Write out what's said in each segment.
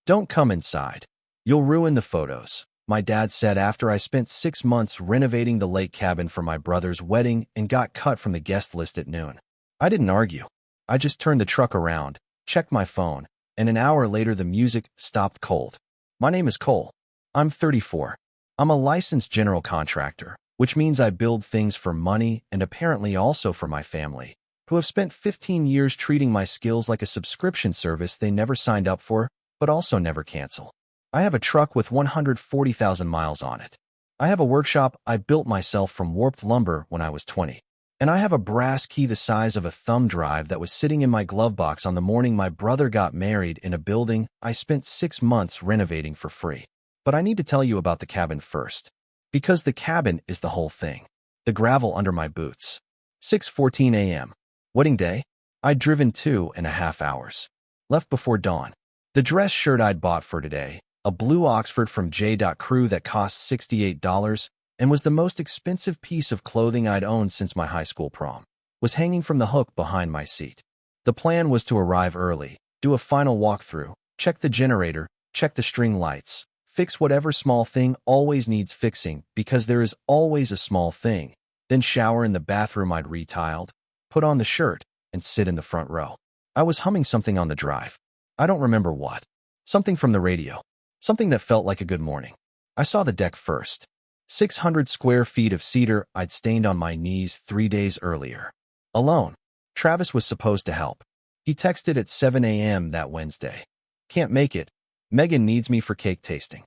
Don't come inside. You'll ruin the photos, my dad said after I spent 6 months renovating the lake cabin for my brother's wedding and got cut from the guest list at noon. I didn't argue. I just turned the truck around, checked my phone, and an hour later the music stopped cold. My name is Cole. I'm 34. I'm a licensed general contractor, which means I build things for money and apparently also for my family, who have spent 15 years treating my skills like a subscription service they never signed up for, but also never cancel. I have a truck with 140,000 miles on it. I have a workshop I built myself from warped lumber when I was 20. And I have a brass key the size of a thumb drive that was sitting in my glove box on the morning my brother got married in a building I spent 6 months renovating for free. But I need to tell you about the cabin first. Because the cabin is the whole thing. The gravel under my boots. 6:14 a.m. Wedding day? I'd driven 2.5 hours. Left before dawn. The dress shirt I'd bought for today, a blue Oxford from J.Crew that cost $68 and was the most expensive piece of clothing I'd owned since my high school prom, was hanging from the hook behind my seat. The plan was to arrive early, do a final walkthrough, check the generator, check the string lights, fix whatever small thing always needs fixing because there is always a small thing, then shower in the bathroom I'd retiled, put on the shirt, and sit in the front row. I was humming something on the drive. I don't remember what. Something from the radio. Something that felt like a good morning. I saw the deck first. 600 square feet of cedar I'd stained on my knees 3 days earlier. Alone. Travis was supposed to help. He texted at 7 a.m. that Wednesday. Can't make it. Megan needs me for cake tasting.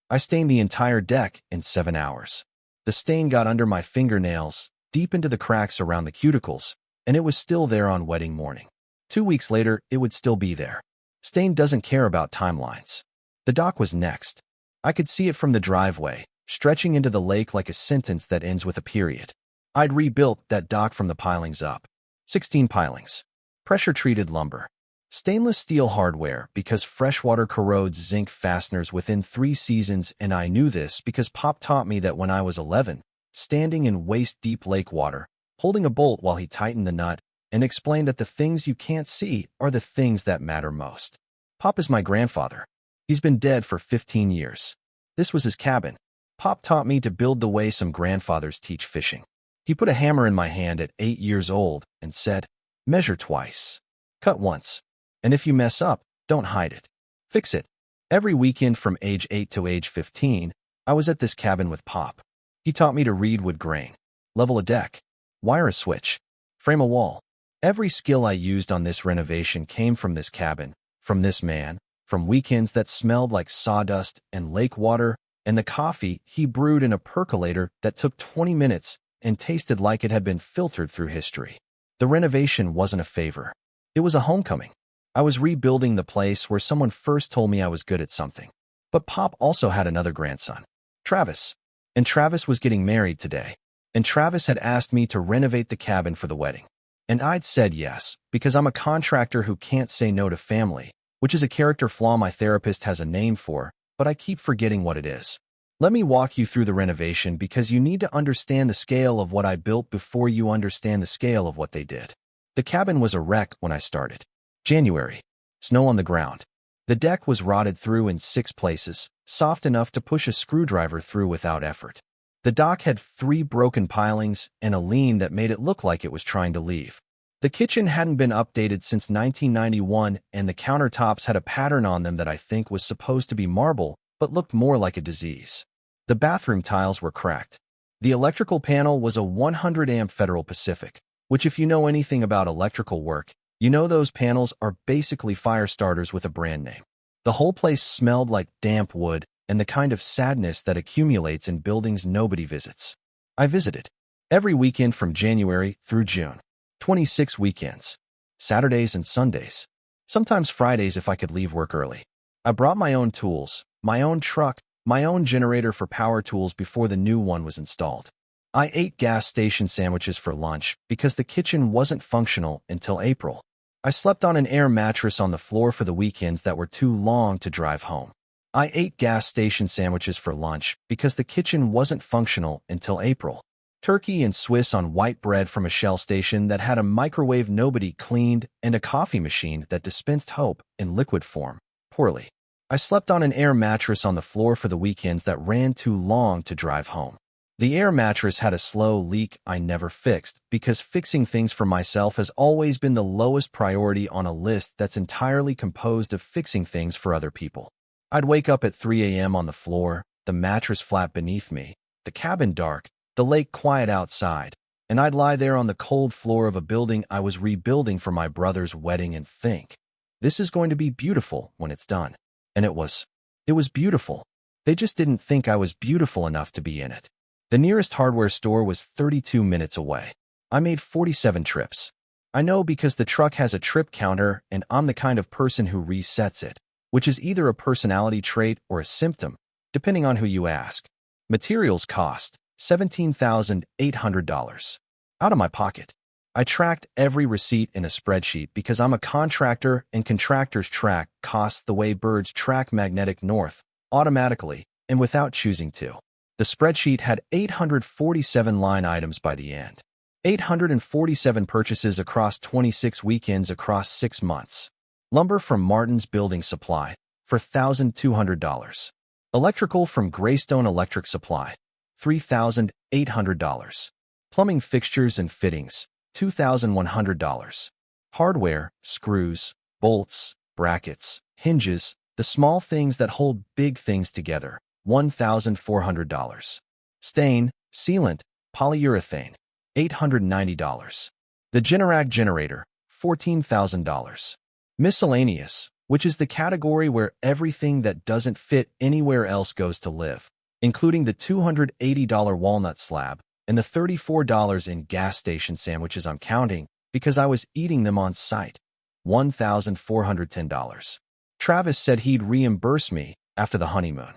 I stained the entire deck in 7 hours. The stain got under my fingernails, deep into the cracks around the cuticles, and it was still there on wedding morning. 2 weeks later, it would still be there. Stain doesn't care about timelines. The dock was next. I could see it from the driveway, stretching into the lake like a sentence that ends with a period. I'd rebuilt that dock from the pilings up. 16 pilings. Pressure-treated lumber. Stainless steel hardware because freshwater corrodes zinc fasteners within 3 seasons, and I knew this because Pop taught me that when I was 11, standing in waist-deep lake water, holding a bolt while he tightened the nut, and explained that the things you can't see are the things that matter most. Pop is my grandfather. He's been dead for 15 years. This was his cabin. Pop taught me to build the way some grandfathers teach fishing. He put a hammer in my hand at 8 years old and said, "Measure twice. Cut once. And if you mess up, don't hide it. Fix it." Every weekend from age 8 to age 15, I was at this cabin with Pop. He taught me to read wood grain, level a deck, wire a switch, frame a wall. Every skill I used on this renovation came from this cabin, from this man, from weekends that smelled like sawdust and lake water, and the coffee he brewed in a percolator that took 20 minutes and tasted like it had been filtered through history. The renovation wasn't a favor. It was a homecoming. I was rebuilding the place where someone first told me I was good at something. But Pop also had another grandson, Travis. And Travis was getting married today. And Travis had asked me to renovate the cabin for the wedding. And I'd said yes, because I'm a contractor who can't say no to family, which is a character flaw my therapist has a name for, but I keep forgetting what it is. Let me walk you through the renovation because you need to understand the scale of what I built before you understand the scale of what they did. The cabin was a wreck when I started. January. Snow on the ground. The deck was rotted through in 6 places, soft enough to push a screwdriver through without effort. The dock had 3 broken pilings and a lean that made it look like it was trying to leave. The kitchen hadn't been updated since 1991, and the countertops had a pattern on them that I think was supposed to be marble, but looked more like a disease. The bathroom tiles were cracked. The electrical panel was a 100-amp Federal Pacific, which if you know anything about electrical work, you know those panels are basically fire starters with a brand name. The whole place smelled like damp wood and the kind of sadness that accumulates in buildings nobody visits. I visited. Every weekend from January through June. 26 weekends. Saturdays and Sundays. Sometimes Fridays if I could leave work early. I brought my own tools, my own truck, my own generator for power tools before the new one was installed. I ate gas station sandwiches for lunch because the kitchen wasn't functional until April. I slept on an air mattress on the floor for the weekends that were too long to drive home. I ate gas station sandwiches for lunch because the kitchen wasn't functional until April. Turkey and Swiss on white bread from a Shell station that had a microwave nobody cleaned and a coffee machine that dispensed hope in liquid form, poorly. I slept on an air mattress on the floor for the weekends that ran too long to drive home. The air mattress had a slow leak I never fixed because fixing things for myself has always been the lowest priority on a list that's entirely composed of fixing things for other people. I'd wake up at 3 a.m. on the floor, the mattress flat beneath me, the cabin dark, the lake quiet outside, and I'd lie there on the cold floor of a building I was rebuilding for my brother's wedding and think, this is going to be beautiful when it's done. And it was. It was beautiful. They just didn't think I was beautiful enough to be in it. The nearest hardware store was 32 minutes away. I made 47 trips. I know because the truck has a trip counter and I'm the kind of person who resets it, which is either a personality trait or a symptom, depending on who you ask. Materials cost $17,800. Out of my pocket. I tracked every receipt in a spreadsheet because I'm a contractor and contractors track costs the way birds track magnetic north, automatically and without choosing to. The spreadsheet had 847 line items by the end. 847 purchases across 26 weekends across 6 months. Lumber from Martin's Building Supply for $1,200. Electrical from Greystone Electric Supply, $3,800. Plumbing fixtures and fittings, $2,100. Hardware, screws, bolts, brackets, hinges, the small things that hold big things together, $1,400. Stain, sealant, polyurethane, $890. The Generac generator, $14,000. Miscellaneous, which is the category where everything that doesn't fit anywhere else goes to live, including the $280 walnut slab, and the $34 in gas station sandwiches I'm counting because I was eating them on site, $1,410. Travis said he'd reimburse me after the honeymoon.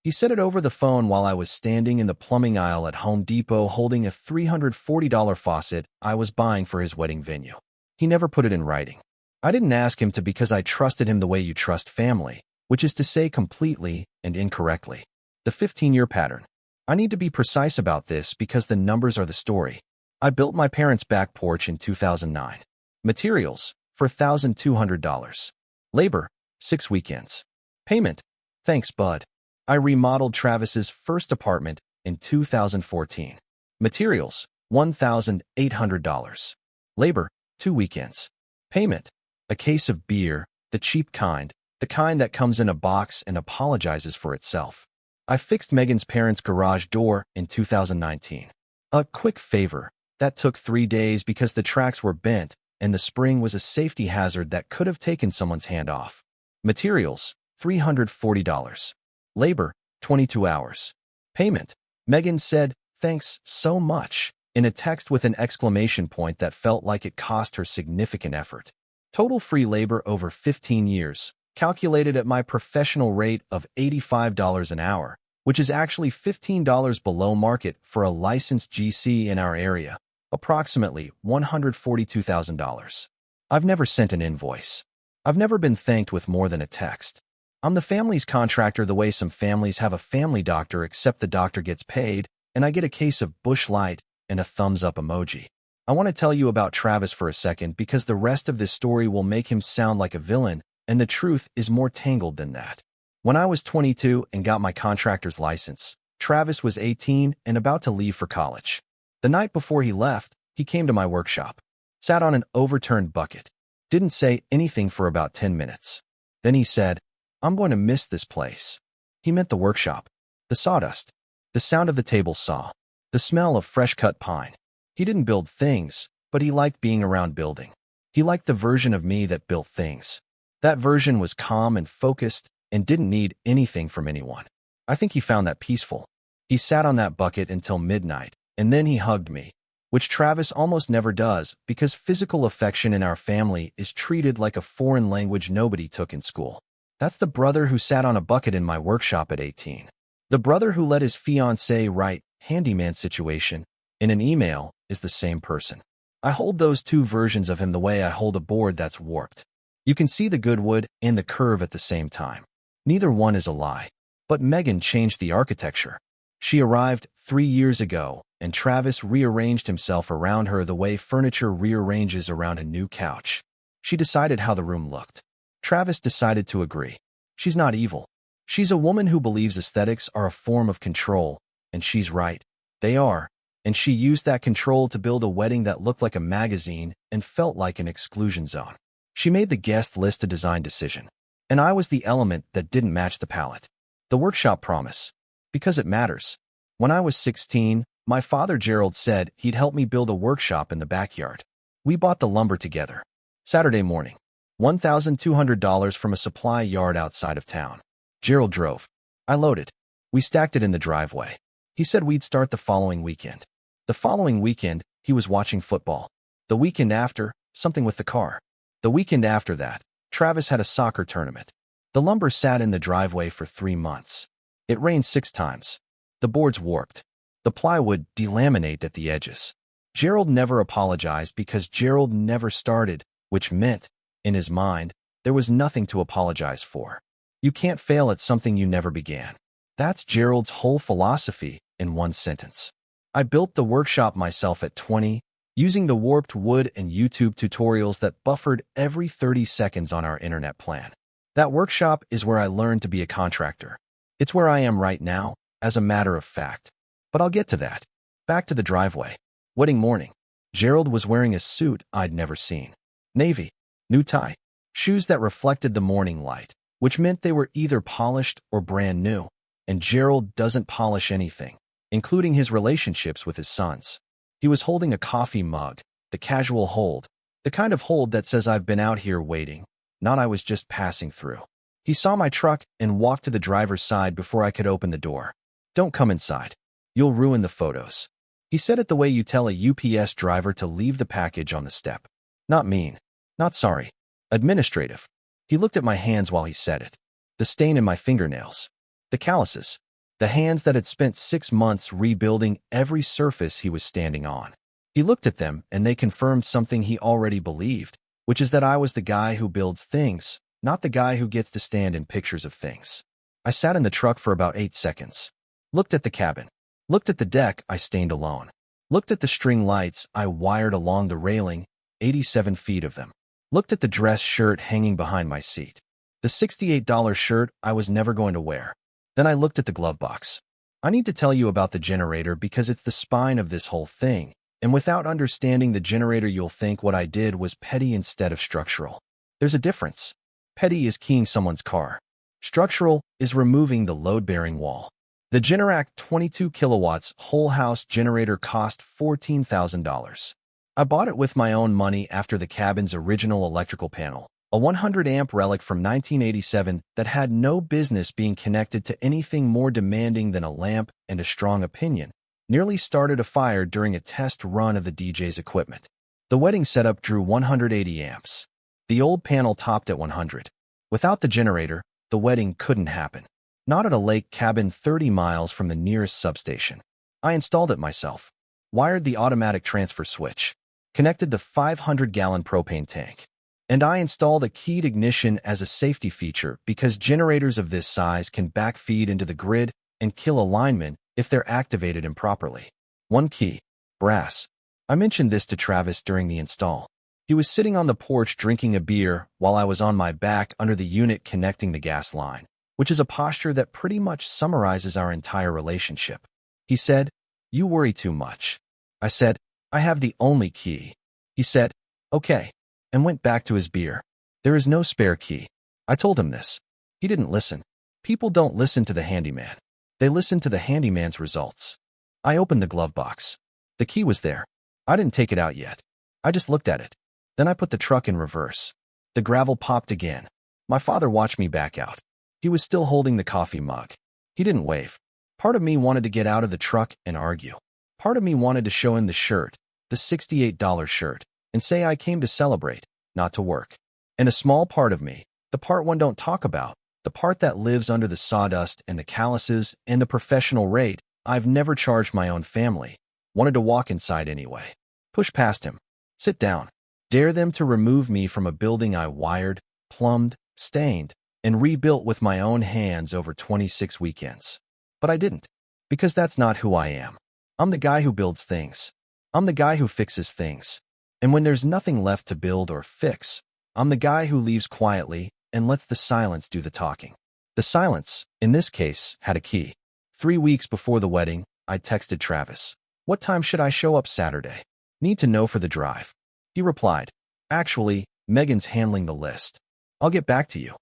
He said it over the phone while I was standing in the plumbing aisle at Home Depot holding a $340 faucet I was buying for his wedding venue. He never put it in writing. I didn't ask him to because I trusted him the way you trust family, which is to say completely and incorrectly. The 15-year pattern. I need to be precise about this because the numbers are the story. I built my parents' back porch in 2009. Materials, for $1,200. Labor, 6 weekends. Payment, thanks, bud. I remodeled Travis's first apartment in 2014. Materials, $1,800. Labor, 2 weekends. Payment, a case of beer, the cheap kind, the kind that comes in a box and apologizes for itself. I fixed Megan's parents' garage door in 2019. A quick favor that took 3 days because the tracks were bent and the spring was a safety hazard that could have taken someone's hand off. Materials, $340. Labor, 22 hours. Payment, Megan said, thanks so much, in a text with an exclamation point that felt like it cost her significant effort. Total free labor over 15 years, calculated at my professional rate of $85 an hour, which is actually $15 below market for a licensed GC in our area, approximately $142,000. I've never sent an invoice. I've never been thanked with more than a text. I'm the family's contractor the way some families have a family doctor except the doctor gets paid, and I get a case of Busch Light and a thumbs up emoji. I want to tell you about Travis for a second because the rest of this story will make him sound like a villain, and the truth is more tangled than that. When I was 22 and got my contractor's license, Travis was 18 and about to leave for college. The night before he left, he came to my workshop, sat on an overturned bucket, didn't say anything for about 10 minutes. Then he said, I'm going to miss this place. He meant the workshop, the sawdust, the sound of the table saw, the smell of fresh-cut pine. He didn't build things, but he liked being around building. He liked the version of me that built things. That version was calm and focused and didn't need anything from anyone. I think he found that peaceful. He sat on that bucket until midnight, and then he hugged me, which Travis almost never does because physical affection in our family is treated like a foreign language nobody took in school. That's the brother who sat on a bucket in my workshop at 18. The brother who let his fiancée write handyman situation in an email is the same person. I hold those two versions of him the way I hold a board that's warped. You can see the good wood and the curve at the same time. Neither one is a lie. But Megan changed the architecture. She arrived 3 years ago, and Travis rearranged himself around her the way furniture rearranges around a new couch. She decided how the room looked. Travis decided to agree. She's not evil. She's a woman who believes aesthetics are a form of control, and she's right. They are. And she used that control to build a wedding that looked like a magazine and felt like an exclusion zone. She made the guest list a design decision, and I was the element that didn't match the palette. The workshop promise. Because it matters. When I was 16, my father Gerald said he'd help me build a workshop in the backyard. We bought the lumber together. Saturday morning. $1,200 from a supply yard outside of town. Gerald drove. I loaded. We stacked it in the driveway. He said we'd start the following weekend. The following weekend, he was watching football. The weekend after, something with the car. The weekend after that, Travis had a soccer tournament. The lumber sat in the driveway for 3 months. It rained 6 times. The boards warped. The plywood delaminated at the edges. Gerald never apologized because Gerald never started, which meant, in his mind, there was nothing to apologize for. You can't fail at something you never began. That's Gerald's whole philosophy in one sentence. I built the workshop myself at 20, using the warped wood and YouTube tutorials that buffered every 30 seconds on our internet plan. That workshop is where I learned to be a contractor. It's where I am right now, as a matter of fact. But I'll get to that. Back to the driveway. Wedding morning. Gerald was wearing a suit I'd never seen. Navy. New tie. Shoes that reflected the morning light, which meant they were either polished or brand new. And Gerald doesn't polish anything, including his relationships with his sons. He was holding a coffee mug, the casual hold, the kind of hold that says I've been out here waiting, not I was just passing through. He saw my truck and walked to the driver's side before I could open the door. Don't come inside. You'll ruin the photos. He said it the way you tell a UPS driver to leave the package on the step. Not mean. Not sorry. Administrative. He looked at my hands while he said it. The stain in my fingernails. The calluses. The hands that had spent 6 months rebuilding every surface he was standing on. He looked at them and they confirmed something he already believed, which is that I was the guy who builds things, not the guy who gets to stand in pictures of things. I sat in the truck for about 8 seconds. Looked at the cabin. Looked at the deck I stained alone. Looked at the string lights I wired along the railing, 87 feet of them. Looked at the dress shirt hanging behind my seat. The $68 shirt I was never going to wear. Then I looked at the glove box. I need to tell you about the generator because it's the spine of this whole thing, and without understanding the generator you'll think what I did was petty instead of structural. There's a difference. Petty is keying someone's car. Structural is removing the load-bearing wall. The Generac 22 kilowatts whole house generator cost $14,000. I bought it with my own money after the cabin's original electrical panel, a 100-amp relic from 1987 that had no business being connected to anything more demanding than a lamp and a strong opinion, nearly started a fire during a test run of the DJ's equipment. The wedding setup drew 180 amps. The old panel topped at 100. Without the generator, the wedding couldn't happen. Not at a lake cabin 30 miles from the nearest substation. I installed it myself. Wired the automatic transfer switch. Connected the 500-gallon propane tank. And I installed a keyed ignition as a safety feature because generators of this size can backfeed into the grid and kill a lineman if they're activated improperly. One key. Brass. I mentioned this to Travis during the install. He was sitting on the porch drinking a beer while I was on my back under the unit connecting the gas line, which is a posture that pretty much summarizes our entire relationship. He said, "You worry too much." I said, "I have the only key." He said, "Okay," and went back to his beer. There is no spare key. I told him this. He didn't listen. People don't listen to the handyman. They listen to the handyman's results. I opened the glove box. The key was there. I didn't take it out yet. I just looked at it. Then I put the truck in reverse. The gravel popped again. My father watched me back out. He was still holding the coffee mug. He didn't wave. Part of me wanted to get out of the truck and argue. Part of me wanted to show him the shirt, the $68 shirt, and say I came to celebrate, not to work. And a small part of me, the part one don't talk about, the part that lives under the sawdust and the calluses and the professional rate I've never charged my own family, wanted to walk inside anyway. Push past him. Sit down. Dare them to remove me from a building I wired, plumbed, stained, and rebuilt with my own hands over 26 weekends. But I didn't. Because that's not who I am. I'm the guy who builds things. I'm the guy who fixes things. And when there's nothing left to build or fix, I'm the guy who leaves quietly and lets the silence do the talking. The silence, in this case, had a key. 3 weeks before the wedding, I texted Travis. What time should I show up Saturday? Need to know for the drive. He replied, actually, Megan's handling the list. I'll get back to you.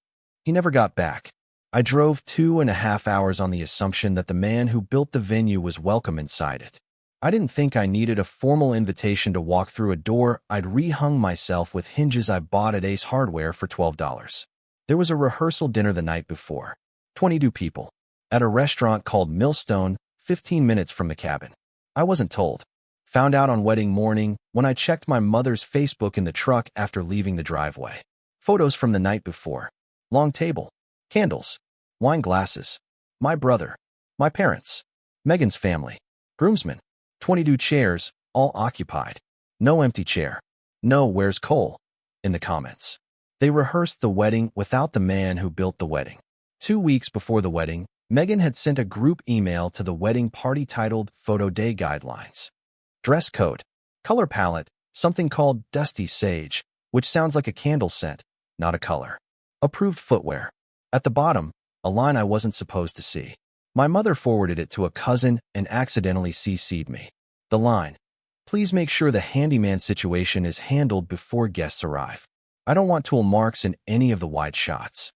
He never got back. I drove 2.5 hours on the assumption that the man who built the venue was welcome inside it. I didn't think I needed a formal invitation to walk through a door I'd rehung myself with hinges I bought at Ace Hardware for $12. There was a rehearsal dinner the night before. 22 people. At a restaurant called Millstone, 15 minutes from the cabin. I wasn't told. Found out on wedding morning when I checked my mother's Facebook in the truck after leaving the driveway. Photos from the night before. Long table. Candles. Wine glasses. My brother. My parents. Megan's family. Groomsmen. 22 chairs, all occupied. No empty chair. No "where's Cole?" in the comments. They rehearsed the wedding without the man who built the wedding. 2 weeks before the wedding, Megan had sent a group email to the wedding party titled Photo Day Guidelines. Dress code. Color palette, something called Dusty Sage, which sounds like a candle scent, not a color. Approved footwear. At the bottom, a line I wasn't supposed to see. My mother forwarded it to a cousin and accidentally CC'd me. The line, please make sure the handyman situation is handled before guests arrive. I don't want tool marks in any of the wide shots.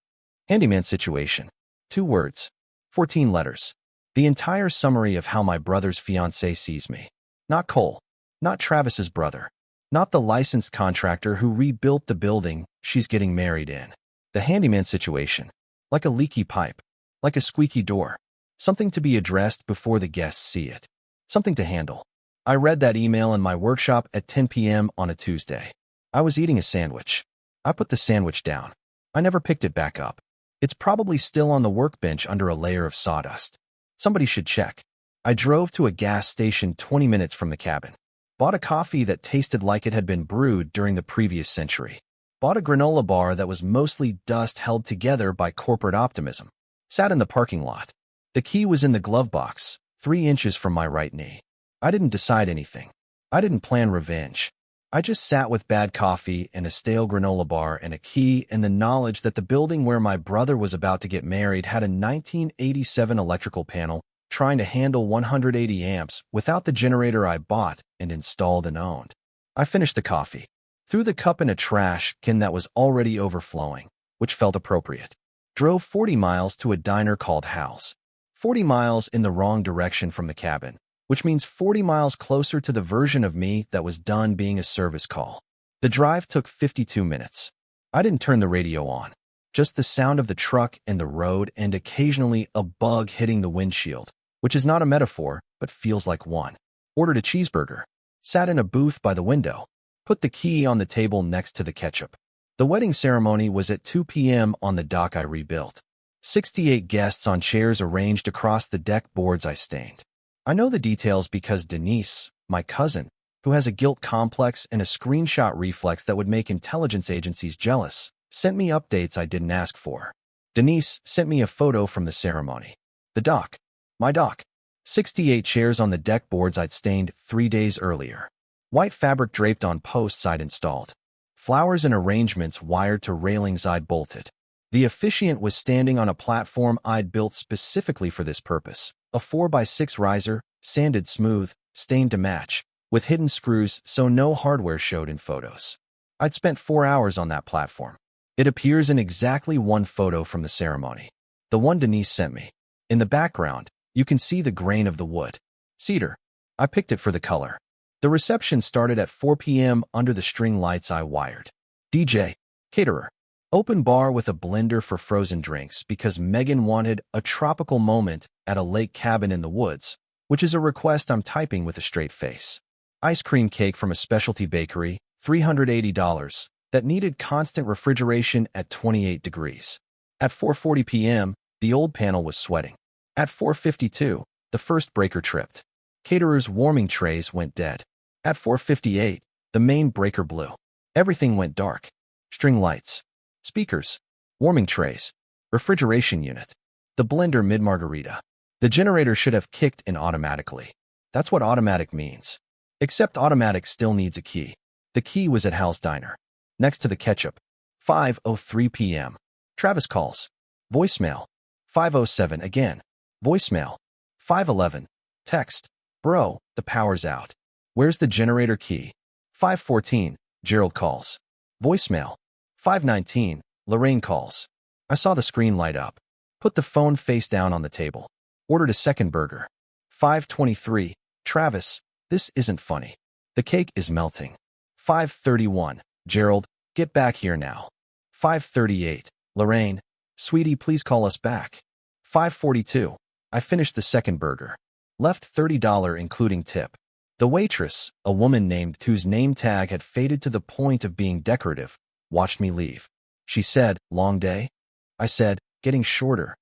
Handyman situation. 2 words. 14 letters. The entire summary of how my brother's fiancé sees me. Not Cole. Not Travis's brother. Not the licensed contractor who rebuilt the building she's getting married in. The handyman situation. Like a leaky pipe. Like a squeaky door. Something to be addressed before the guests see it. Something to handle. I read that email in my workshop at 10 p.m. on a Tuesday. I was eating a sandwich. I put the sandwich down. I never picked it back up. It's probably still on the workbench under a layer of sawdust. Somebody should check. I drove to a gas station 20 minutes from the cabin. Bought a coffee that tasted like it had been brewed during the previous century. Bought a granola bar that was mostly dust held together by corporate optimism. Sat in the parking lot. The key was in the glove box, 3 inches from my right knee. I didn't decide anything. I didn't plan revenge. I just sat with bad coffee and a stale granola bar and a key and the knowledge that the building where my brother was about to get married had a 1987 electrical panel trying to handle 180 amps without the generator I bought and installed and owned. I finished the coffee. Threw the cup in a trash can that was already overflowing, which felt appropriate. Drove 40 miles to a diner called Hal's. 40 miles in the wrong direction from the cabin, which means 40 miles closer to the version of me that was done being a service call. The drive took 52 minutes. I didn't turn the radio on. Just the sound of the truck and the road and occasionally a bug hitting the windshield, which is not a metaphor, but feels like one. Ordered a cheeseburger. Sat in a booth by the window. Put the key on the table next to the ketchup. The wedding ceremony was at 2 p.m. on the dock I rebuilt. 68 guests on chairs arranged across the deck boards I stained. I know the details because Denise, my cousin, who has a guilt complex and a screenshot reflex that would make intelligence agencies jealous, sent me updates I didn't ask for. Denise sent me a photo from the ceremony. The dock. My dock. 68 chairs on the deck boards I'd stained 3 days earlier. White fabric draped on posts I'd installed. Flowers and arrangements wired to railings I'd bolted. The officiant was standing on a platform I'd built specifically for this purpose. A 4x6 riser, sanded smooth, stained to match, with hidden screws so no hardware showed in photos. I'd spent 4 hours on that platform. It appears in exactly one photo from the ceremony. The one Denise sent me. In the background, you can see the grain of the wood. Cedar. I picked it for the color. The reception started at 4 p.m. under the string lights I wired. DJ. Caterer. Open bar with a blender for frozen drinks because Megan wanted a tropical moment at a lake cabin in the woods, which is a request I'm typing with a straight face. Ice cream cake from a specialty bakery, $380, that needed constant refrigeration at 28 degrees. At 4:40 p.m., the old panel was sweating. At 4:52, the first breaker tripped. Caterer's warming trays went dead. At 4:58, the main breaker blew. Everything went dark. String lights. Speakers, warming trays, refrigeration unit, the blender mid-margarita. The generator should have kicked in automatically. That's what automatic means. Except automatic still needs a key. The key was at Hal's Diner, next to the ketchup. 5:03 p.m. Travis calls. Voicemail. 5:07 again. Voicemail. 5:11. Text. Bro, the power's out. Where's the generator key? 5:14. Gerald calls. Voicemail. 5:19. Lorraine calls. I saw the screen light up. Put the phone face down on the table. Ordered a second burger. 5:23. Travis, this isn't funny. The cake is melting. 5:31. Gerald, get back here now. 5:38. Lorraine, sweetie, please call us back. 5:42. I finished the second burger. Left $30 including tip. The waitress, a woman named whose name tag had faded to the point of being decorative, watched me leave. She said, long day? I said, getting shorter.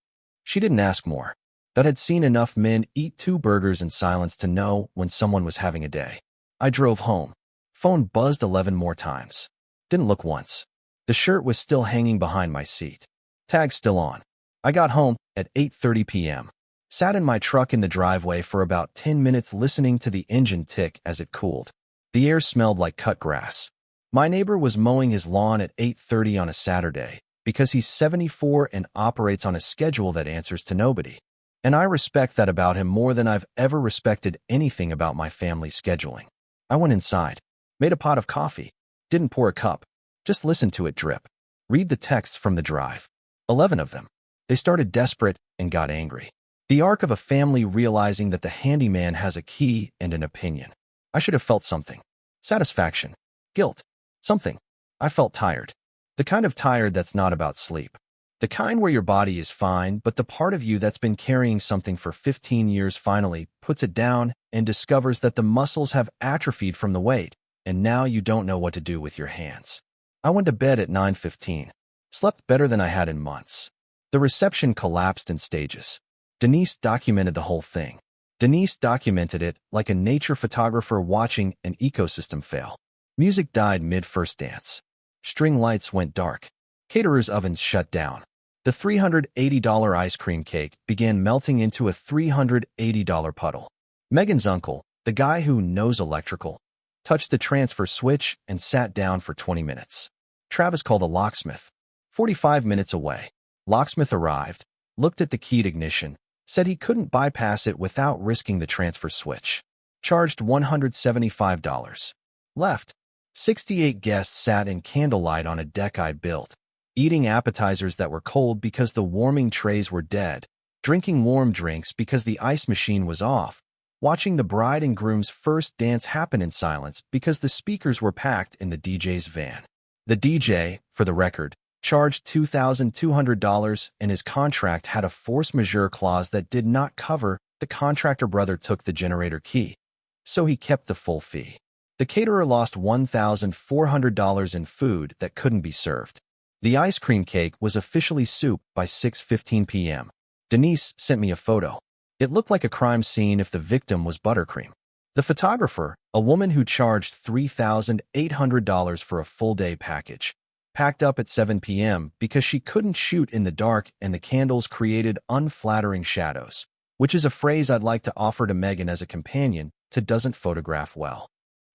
She didn't ask more, but had seen enough men eat 2 burgers in silence to know when someone was having a day. I drove home. Phone buzzed 11 more times. Didn't look once. The shirt was still hanging behind my seat. Tag still on. I got home at 8:30 p.m. Sat in my truck in the driveway for about 10 minutes listening to the engine tick as it cooled. The air smelled like cut grass. My neighbor was mowing his lawn at 8:30 on a Saturday because he's 74 and operates on a schedule that answers to nobody. And I respect that about him more than I've ever respected anything about my family's scheduling. I went inside, made a pot of coffee, didn't pour a cup, just listened to it drip. Read the texts from the drive. 11 of them. They started desperate and got angry. The arc of a family realizing that the handyman has a key and an opinion. I should have felt something. Satisfaction. Guilt. Something. I felt tired. The kind of tired that's not about sleep. The kind where your body is fine, but the part of you that's been carrying something for 15 years finally puts it down and discovers that the muscles have atrophied from the weight, and now you don't know what to do with your hands. I went to bed at 9:15. Slept better than I had in months. The reception collapsed in stages. Denise documented the whole thing. Denise documented it like a nature photographer watching an ecosystem fail. Music died mid-first dance. String lights went dark. Caterers' ovens shut down. The $380 ice cream cake began melting into a $380 puddle. Megan's uncle, the guy who knows electrical, touched the transfer switch and sat down for 20 minutes. Travis called a locksmith. 45 minutes away. Locksmith arrived, looked at the keyed ignition, said he couldn't bypass it without risking the transfer switch. Charged $175. Left. 68 guests sat in candlelight on a deck I built, eating appetizers that were cold because the warming trays were dead, drinking warm drinks because the ice machine was off, watching the bride and groom's first dance happen in silence because the speakers were packed in the DJ's van. The DJ, for the record, charged $2,200 and his contract had a force majeure clause that did not cover the contractor brother took the generator key, so he kept the full fee. The caterer lost $1,400 in food that couldn't be served. The ice cream cake was officially soup by 6:15 p.m. Denise sent me a photo. It looked like a crime scene if the victim was buttercream. The photographer, a woman who charged $3,800 for a full-day package, packed up at 7 p.m. because she couldn't shoot in the dark and the candles created unflattering shadows, which is a phrase I'd like to offer to Megan as a companion to doesn't photograph well.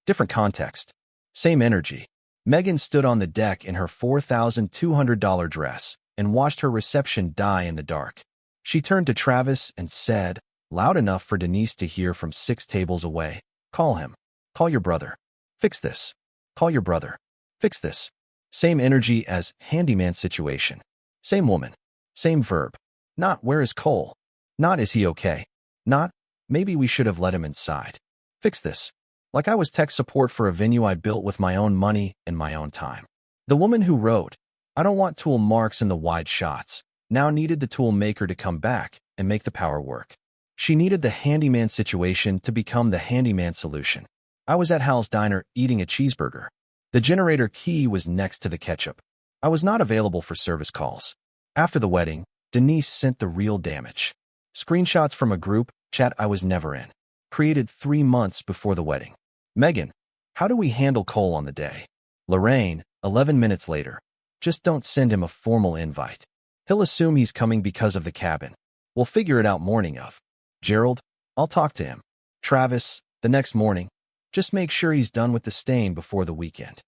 Different context. Same energy. Megan stood on the deck in her $4,200 dress and watched her reception die in the dark. She turned to Travis and said, loud enough for Denise to hear from 6 tables away, call him. Call your brother. Fix this. Call your brother. Fix this. Same energy as handyman situation. Same woman. Same verb. Not where is Cole. Not is he okay. Not maybe we should have let him inside. Fix this. Like I was tech support for a venue I built with my own money and my own time. The woman who wrote, I don't want tool marks in the wide shots, now needed the tool maker to come back and make the power work. She needed the handyman situation to become the handyman solution. I was at Hal's Diner eating a cheeseburger. The generator key was next to the ketchup. I was not available for service calls. After the wedding, Denise sent the real damage. Screenshots from a group chat I was never in. Created 3 months before the wedding. Megan, how do we handle Cole on the day? Lorraine, 11 minutes later. Just don't send him a formal invite. He'll assume he's coming because of the cabin. We'll figure it out morning of. Gerald, I'll talk to him. Travis, the next morning. Just make sure he's done with the stain before the weekend.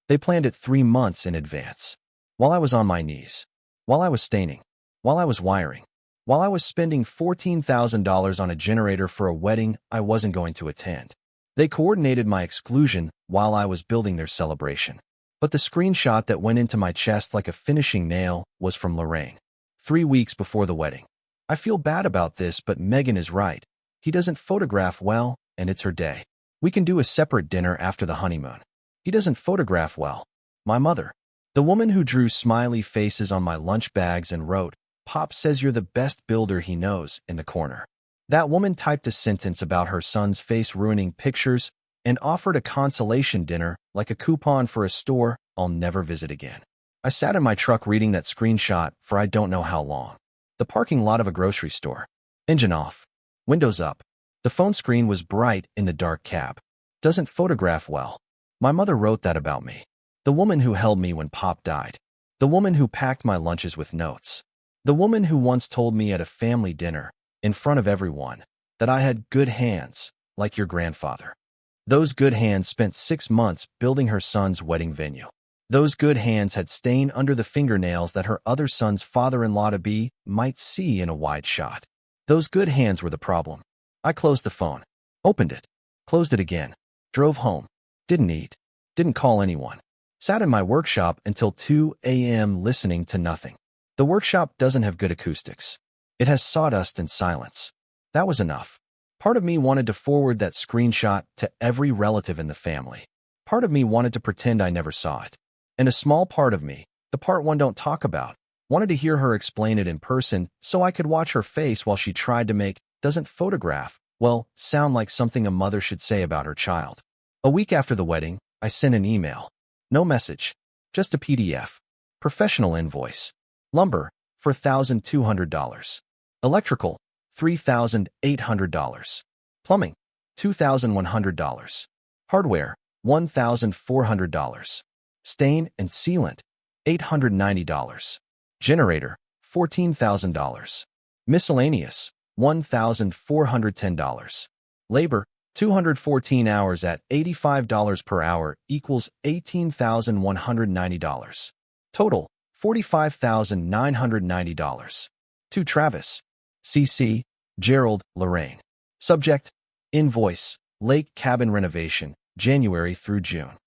They planned it 3 months in advance. While I was on my knees. While I was staining. While I was wiring. while I was spending $14,000 on a generator for a wedding I wasn't going to attend. They coordinated my exclusion while I was building their celebration. But the screenshot that went into my chest like a finishing nail was from Lorraine. 3 weeks before the wedding. I feel bad about this, but Megan is right. He doesn't photograph well, and it's her day. We can do a separate dinner after the honeymoon. He doesn't photograph well. My mother. The woman who drew smiley faces on my lunch bags and wrote, "Pop says you're the best builder he knows," in the corner. That woman typed a sentence about her son's face ruining pictures and offered a consolation dinner like a coupon for a store I'll never visit again. I sat in my truck reading that screenshot for I don't know how long. The parking lot of a grocery store. Engine off. Windows up. The phone screen was bright in the dark cab. Doesn't photograph well. My mother wrote that about me. The woman who held me when Pop died. The woman who packed my lunches with notes. The woman who once told me at a family dinner, in front of everyone, that I had good hands, like your grandfather. Those good hands spent 6 months building her son's wedding venue. Those good hands had stain under the fingernails that her other son's father-in-law-to-be might see in a wide shot. Those good hands were the problem. I closed the phone, opened it, closed it again, drove home, didn't eat, didn't call anyone, sat in my workshop until 2 a.m. listening to nothing. The workshop doesn't have good acoustics. It has sawdust and silence. That was enough. Part of me wanted to forward that screenshot to every relative in the family. Part of me wanted to pretend I never saw it. And a small part of me, the part one don't talk about, wanted to hear her explain it in person so I could watch her face while she tried to make "doesn't photograph" well sound like something a mother should say about her child. A week after the wedding, I sent an email. No message. Just a PDF. Professional invoice. Lumber, for $1,200. Electrical, $3,800. Plumbing, $2,100. Hardware, $1,400. Stain and sealant, $890. Generator, $14,000. Miscellaneous, $1,410. Labor, 214 hours at $85 per hour equals $18,190. Total, $45,990. To Travis. CC, Gerald, Lorraine. Subject, Invoice, Lake Cabin Renovation, January through June.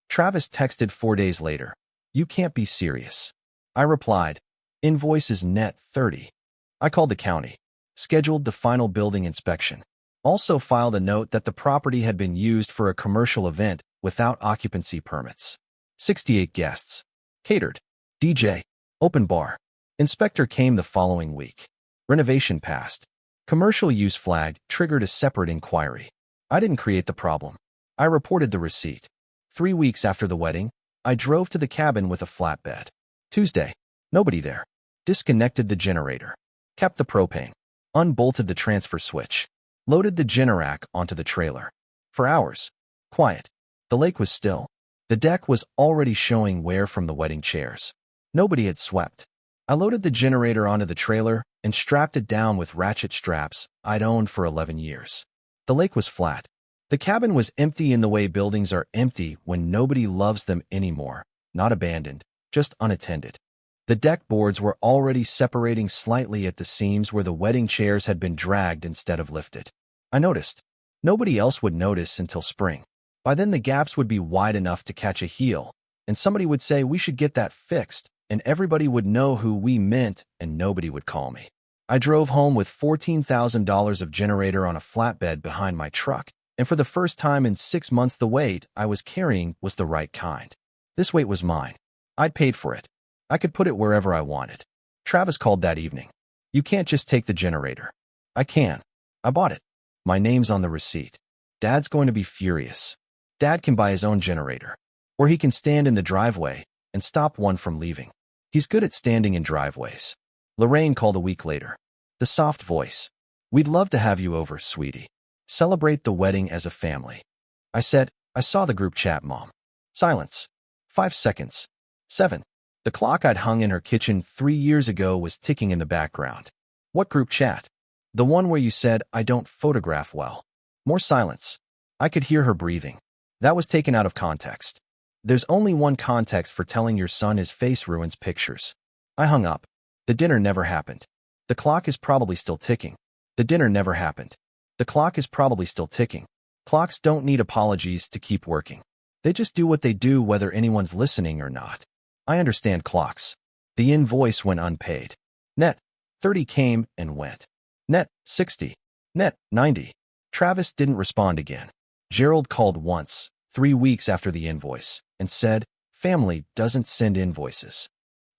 Travis texted 4 days later, "You can't be serious." I replied, "Invoice is net 30. I called the county, scheduled the final building inspection, also filed a note that the property had been used for a commercial event without occupancy permits. 68 guests. Catered. DJ. Open bar. Inspector came the following week. Renovation passed. Commercial use flagged triggered a separate inquiry. I didn't create the problem. I reported the receipt. 3 weeks after the wedding, I drove to the cabin with a flatbed. Tuesday. Nobody there. Disconnected the generator. Kept the propane. Unbolted the transfer switch. Loaded the Generac onto the trailer. For hours. Quiet. The lake was still. The deck was already showing wear from the wedding chairs. Nobody had swept. I loaded the generator onto the trailer and strapped it down with ratchet straps I'd owned for 11 years. The lake was flat. The cabin was empty in the way buildings are empty when nobody loves them anymore, not abandoned, just unattended. The deck boards were already separating slightly at the seams where the wedding chairs had been dragged instead of lifted. I noticed. Nobody else would notice until spring. By then the gaps would be wide enough to catch a heel, and somebody would say we should get that fixed, and everybody would know who we meant and nobody would call me. I drove home with $14,000 of generator on a flatbed behind my truck, and for the first time in 6 months the weight I was carrying was the right kind. This weight was mine. I'd paid for it. I could put it wherever I wanted. Travis called that evening. "You can't just take the generator." "I can. I bought it. My name's on the receipt. Dad's going to be furious. Dad can buy his own generator. Or he can stand in the driveway and stop one from leaving. He's good at standing in driveways." Lorraine called a week later. The soft voice. "We'd love to have you over, sweetie. Celebrate the wedding as a family." I said, "I saw the group chat, Mom." Silence. 5 seconds. 7. The clock I'd hung in her kitchen 3 years ago was ticking in the background. "What group chat?" "The one where you said I don't photograph well." More silence. I could hear her breathing. That was taken out of context. There's only one context for telling your son his face ruins pictures. I hung up. The dinner never happened. The clock is probably still ticking. The dinner never happened. The clock is probably still ticking. Clocks don't need apologies to keep working. They just do what they do whether anyone's listening or not. I understand clocks. The invoice went unpaid. Net 30 came and went. Net 60. Net 90. Travis didn't respond again. Gerald called once, 3 weeks after the invoice, and said, "Family doesn't send invoices."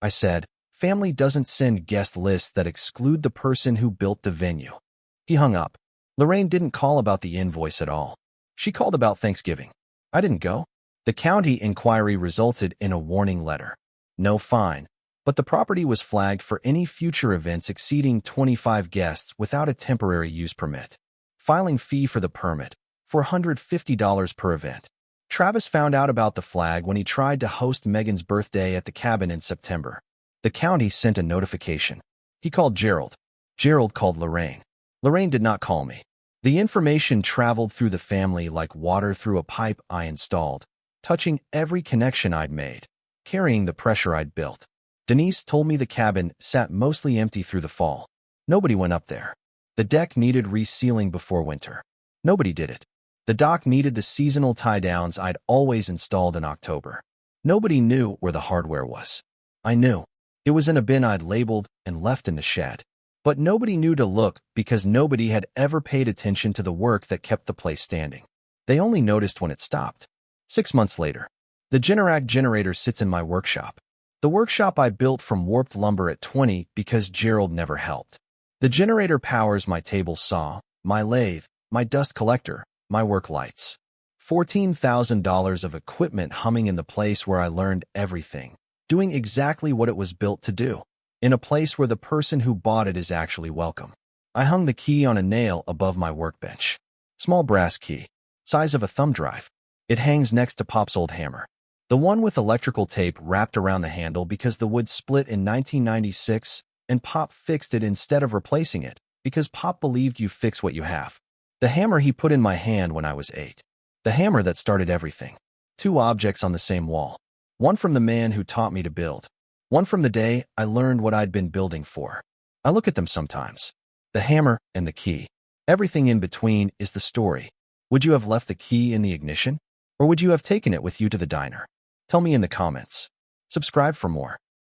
I said, "Family doesn't send guest lists that exclude the person who built the venue." He hung up. Lorraine didn't call about the invoice at all. She called about Thanksgiving. I didn't go. The county inquiry resulted in a warning letter. No fine, but the property was flagged for any future events exceeding 25 guests without a temporary use permit. Filing fee for the permit, $450 per event. Travis found out about the flag when he tried to host Megan's birthday at the cabin in September. The county sent a notification. He called Gerald. Gerald called Lorraine. Lorraine did not call me. The information traveled through the family like water through a pipe I installed, touching every connection I'd made, carrying the pressure I'd built. Denise told me the cabin sat mostly empty through the fall. Nobody went up there. The deck needed resealing before winter. Nobody did it. The dock needed the seasonal tie-downs I'd always installed in October. Nobody knew where the hardware was. I knew. It was in a bin I'd labeled and left in the shed. But nobody knew to look because nobody had ever paid attention to the work that kept the place standing. They only noticed when it stopped. 6 months later, the Generac generator sits in my workshop. The workshop I built from warped lumber at 20 because Gerald never helped. The generator powers my table saw, my lathe, my dust collector, my work lights. $14,000 of equipment humming in the place where I learned everything, doing exactly what it was built to do, in a place where the person who bought it is actually welcome. I hung the key on a nail above my workbench. Small brass key, size of a thumb drive. It hangs next to Pop's old hammer. The one with electrical tape wrapped around the handle because the wood split in 1996 and Pop fixed it instead of replacing it because Pop believed you fix what you have. The hammer he put in my hand when I was 8. The hammer that started everything. 2 objects on the same wall. One from the man who taught me to build. One from the day I learned what I'd been building for. I look at them sometimes. The hammer and the key. Everything in between is the story. Would you have left the key in the ignition? Or would you have taken it with you to the diner? Tell me in the comments. Subscribe for more.